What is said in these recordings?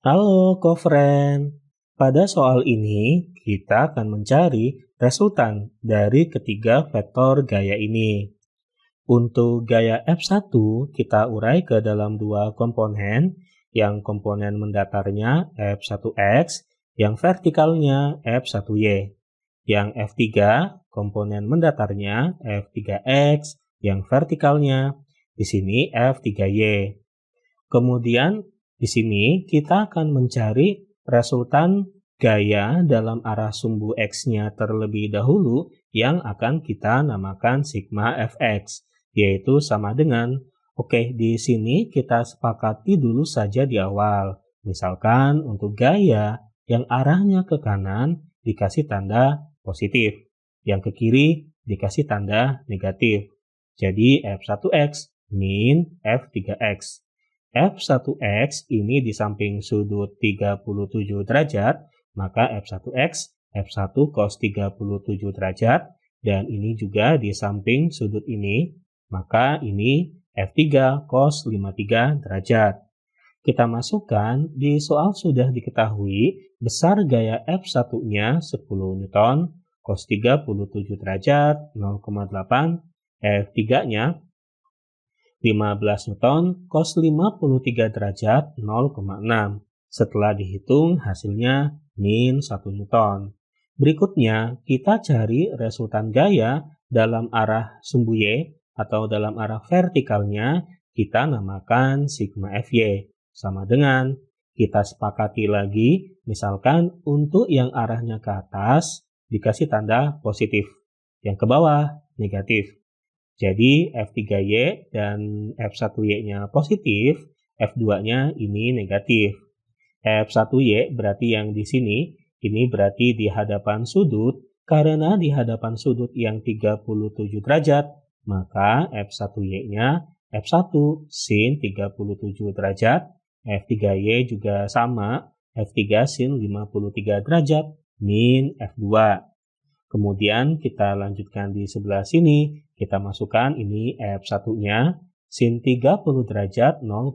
Halo, co-friend. Pada soal ini, kita akan mencari resultan dari ketiga vektor gaya ini. Untuk gaya F1, kita urai ke dalam dua komponen, yang komponen mendatarnya F1X, yang vertikalnya F1Y. Yang F3, komponen mendatarnya F3X, yang vertikalnya di sini F3Y. Kemudian di sini kita akan mencari resultan gaya dalam arah sumbu X-nya terlebih dahulu yang akan kita namakan sigma Fx, yaitu sama dengan, di sini kita sepakati dulu saja di awal. Misalkan untuk gaya yang arahnya ke kanan dikasih tanda positif, yang ke kiri dikasih tanda negatif. Jadi F1X min F3X. F1X ini di samping sudut 37 derajat, maka F1X F1 cos 37 derajat, dan ini juga di samping sudut ini, maka ini F3 cos 53 derajat. Kita masukkan, di soal sudah diketahui besar gaya F1-nya 10 Newton, cos 37 derajat 0,8, F3-nya 15 Newton cos 53 derajat 0,6. Setelah dihitung hasilnya min 1 Newton. Berikutnya kita cari resultan gaya dalam arah sumbu Y atau dalam arah vertikalnya kita namakan sigma Fy. Sama dengan kita sepakati lagi misalkan untuk yang arahnya ke atas dikasih tanda positif. Yang ke bawah negatif. Jadi F3Y dan F1Y-nya positif, F2-nya ini negatif. F1Y berarti yang di sini, ini berarti di hadapan sudut, karena di hadapan sudut yang 37 derajat, maka F1Y-nya F1 sin 37 derajat, F3Y juga sama, F3 sin 53 derajat, min F2. Kemudian kita lanjutkan di sebelah sini, kita masukkan ini F1-nya, sin 30 derajat 0,6.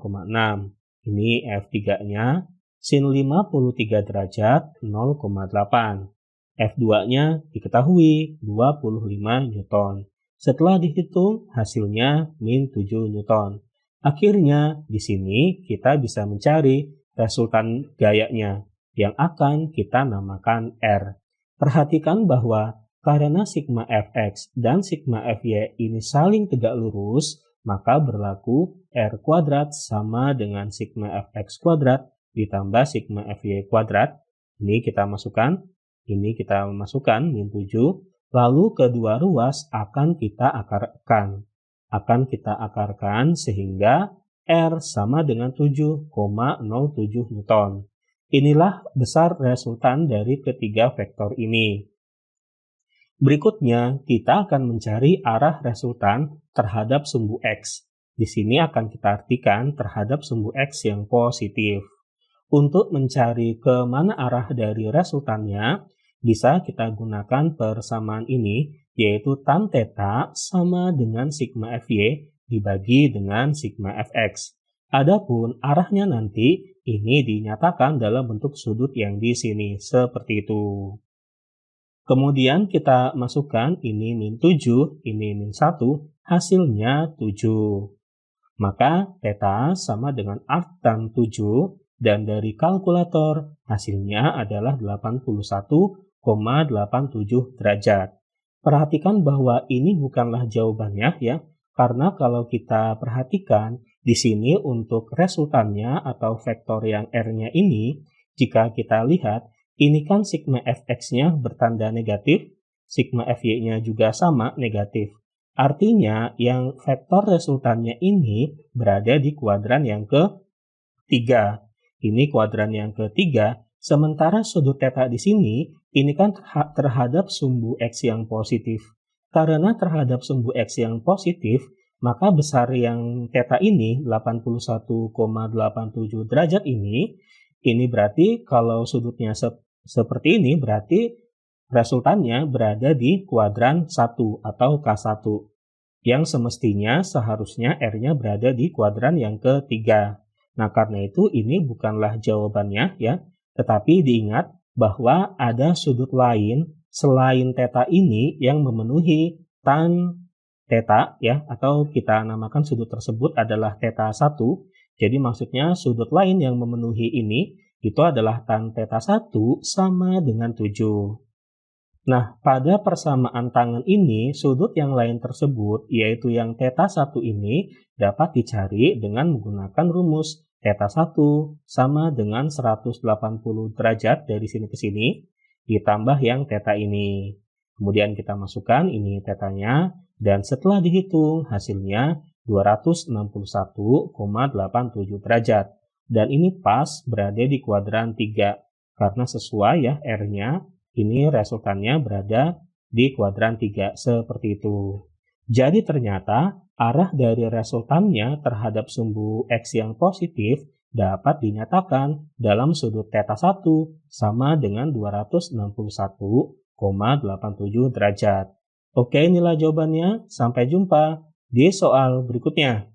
Ini F3-nya, sin 53 derajat 0,8. F2-nya diketahui 25 Newton. Setelah dihitung, hasilnya min 7 Newton. Akhirnya, di sini kita bisa mencari resultan gayanya, yang akan kita namakan R. Perhatikan bahwa karena sigma Fx dan sigma Fy ini saling tegak lurus, maka berlaku R kuadrat sama dengan sigma Fx kuadrat ditambah sigma Fy kuadrat. Ini kita masukkan min 7. Lalu kedua ruas akan kita akarkan sehingga R sama dengan 7,07 Newton. Inilah besar resultan dari ketiga vektor ini. Berikutnya, kita akan mencari arah resultan terhadap sumbu X. Di sini akan kita artikan terhadap sumbu X yang positif. Untuk mencari ke mana arah dari resultannya, bisa kita gunakan persamaan ini, yaitu tan theta sama dengan sigma Fy dibagi dengan sigma Fx. Adapun arahnya nanti, ini dinyatakan dalam bentuk sudut yang di sini, seperti itu. Kemudian kita masukkan ini min 7, ini min 1, hasilnya 7. Maka theta sama dengan arc tan 7, dan dari kalkulator hasilnya adalah 81,87 derajat. Perhatikan bahwa ini bukanlah jawabannya ya, karena kalau kita perhatikan di sini untuk resultannya atau vektor yang R-nya ini, jika kita lihat, ini kan sigma Fx-nya bertanda negatif, sigma Fy-nya juga sama negatif. Artinya yang vektor resultannya ini berada di kuadran yang ketiga. Ini kuadran yang ketiga, sementara sudut theta di sini, ini kan terhadap sumbu X yang positif. Karena terhadap sumbu X yang positif, maka besar yang theta ini, 81,87 derajat ini berarti kalau sudutnya seperti ini, berarti resultannya berada di kuadran 1 atau K1. Yang semestinya seharusnya R-nya berada di kuadran yang ketiga. Nah, karena itu ini bukanlah jawabannya ya, tetapi diingat bahwa ada sudut lain selain theta ini yang memenuhi tan theta ya, atau kita namakan sudut tersebut adalah theta 1. Jadi maksudnya sudut lain yang memenuhi ini itu adalah tan theta 1 sama dengan 7. Nah, pada persamaan tangan ini, sudut yang lain tersebut, yaitu yang theta 1 ini, dapat dicari dengan menggunakan rumus theta 1 sama dengan 180 derajat dari sini ke sini, ditambah yang theta ini. Kemudian kita masukkan ini thetanya, dan setelah dihitung hasilnya 261,87 derajat. Dan ini pas berada di kuadran 3, karena sesuai ya R-nya, ini resultannya berada di kuadran 3 seperti itu. Jadi ternyata arah dari resultannya terhadap sumbu X yang positif dapat dinyatakan dalam sudut theta 1 sama dengan 261,87 derajat. Oke, inilah jawabannya. Sampai jumpa di soal berikutnya.